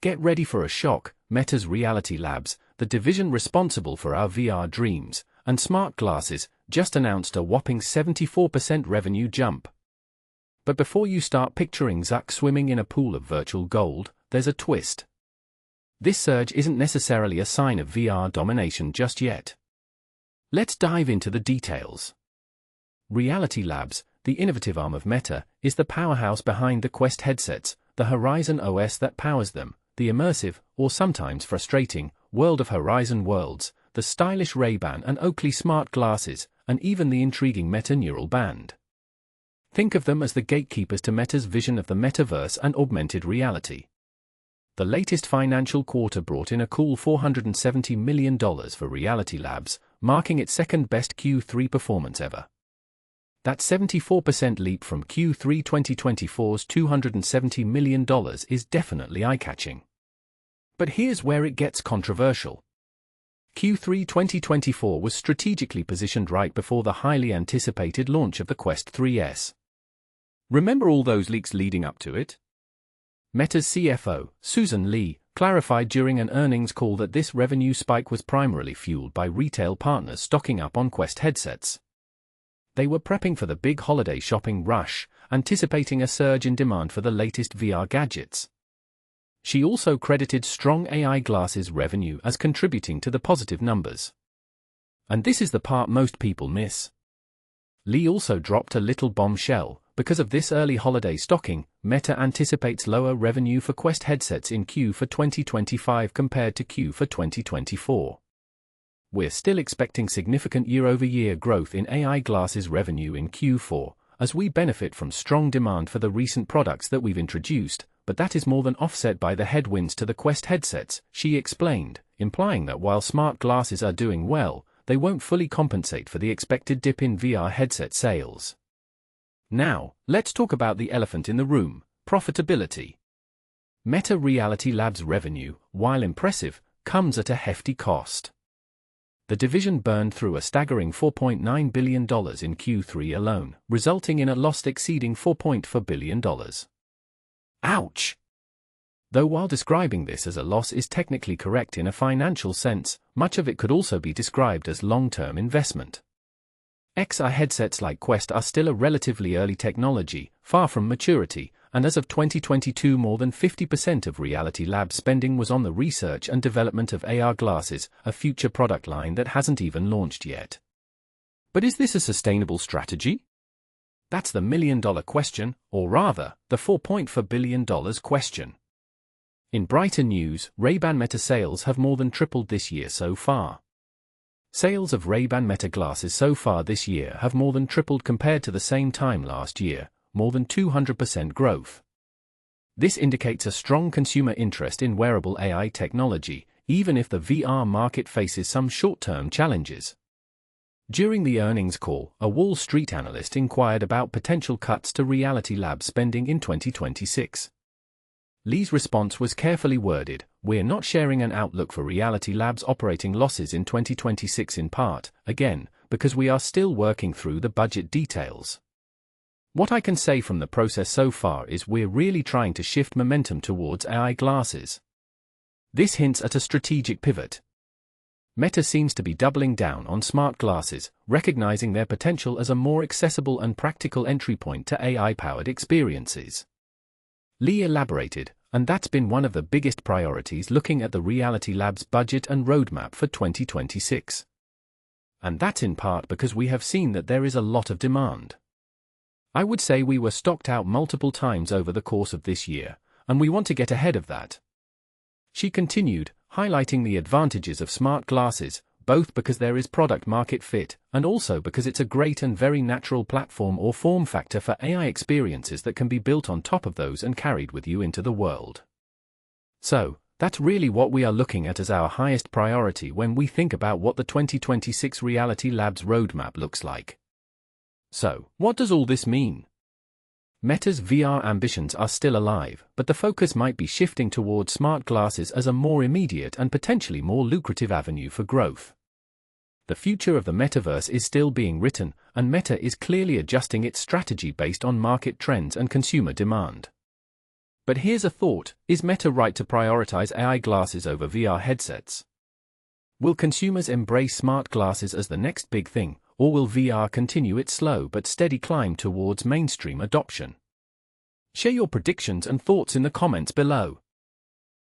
Get ready for a shock. Meta's Reality Labs, the division responsible for our VR dreams and smart glasses, just announced a whopping 74% revenue jump. But before you start picturing Zuck swimming in a pool of virtual gold, there's a twist. This surge isn't necessarily a sign of VR domination just yet. Let's dive into the details. Reality Labs, the innovative arm of Meta, is the powerhouse behind the Quest headsets, the Horizon OS that powers them, the immersive, or sometimes frustrating, world of Horizon Worlds, the stylish Ray-Ban and Oakley smart glasses, and even the intriguing Meta Neural Band. Think of them as the gatekeepers to Meta's vision of the metaverse and augmented reality. The latest financial quarter brought in a cool $470 million for Reality Labs, marking its second-best Q3 performance ever. That 74% leap from Q3 2024's $270 million is definitely eye-catching. But here's where it gets controversial. Q3 2024 was strategically positioned right before the highly anticipated launch of the Quest 3S. Remember all those leaks leading up to it? Meta's CFO, Susan Li, clarified during an earnings call that this revenue spike was primarily fueled by retail partners stocking up on Quest headsets. They were prepping for the big holiday shopping rush, anticipating a surge in demand for the latest VR gadgets. She also credited strong AI glasses revenue as contributing to the positive numbers. And this is the part most people miss. Li also dropped a little bombshell. Because of this early holiday stocking, Meta anticipates lower revenue for Quest headsets in Q for 2025 compared to Q for 2024. We're still expecting significant year-over-year growth in AI glasses revenue in Q4, as we benefit from strong demand for the recent products that we've introduced, but that is more than offset by the headwinds to the Quest headsets, she explained, implying that while smart glasses are doing well, they won't fully compensate for the expected dip in VR headset sales. Now, let's talk about the elephant in the room: profitability. Meta Reality Labs revenue, while impressive, comes at a hefty cost. The division burned through a staggering $4.9 billion in Q3 alone, resulting in a loss exceeding $4.4 billion. Ouch! Though while describing this as a loss is technically correct in a financial sense, much of it could also be described as long-term investment. XR headsets like Quest are still a relatively early technology, far from maturity, and as of 2022 more than 50% of Reality Labs spending was on the research and development of AR glasses, a future product line that hasn't even launched yet. But is this a sustainable strategy? That's the million-dollar question, or rather, the $4.4 billion question. In brighter news, Ray-Ban Meta sales have more than tripled this year so far. Sales of Ray-Ban Meta glasses so far this year have more than tripled compared to the same time last year, more than 200% growth. This indicates a strong consumer interest in wearable AI technology, even if the VR market faces some short-term challenges. During the earnings call, a Wall Street analyst inquired about potential cuts to Reality Labs spending in 2026. Li's response was carefully worded: "We're not sharing an outlook for Reality Labs operating losses in 2026 in part, again, because we are still working through the budget details. What I can say from the process so far is we're really trying to shift momentum towards AI glasses." This hints at a strategic pivot. Meta seems to be doubling down on smart glasses, recognizing their potential as a more accessible and practical entry point to AI-powered experiences. Li elaborated, and that's been one of the biggest priorities looking at the Reality Labs budget and roadmap for 2026. And that's in part because we have seen that there is a lot of demand. I would say we were stocked out multiple times over the course of this year, and we want to get ahead of that. She continued, highlighting the advantages of smart glasses, both because there is product-market fit, and also because it's a great and very natural platform or form factor for AI experiences that can be built on top of those and carried with you into the world. So, that's really what we are looking at as our highest priority when we think about what the 2026 Reality Labs roadmap looks like. So, what does all this mean? Meta's VR ambitions are still alive, but the focus might be shifting towards smart glasses as a more immediate and potentially more lucrative avenue for growth. The future of the metaverse is still being written, and Meta is clearly adjusting its strategy based on market trends and consumer demand. But here's a thought: is Meta right to prioritize AI glasses over VR headsets? Will consumers embrace smart glasses as the next big thing, or will VR continue its slow but steady climb towards mainstream adoption? Share your predictions and thoughts in the comments below.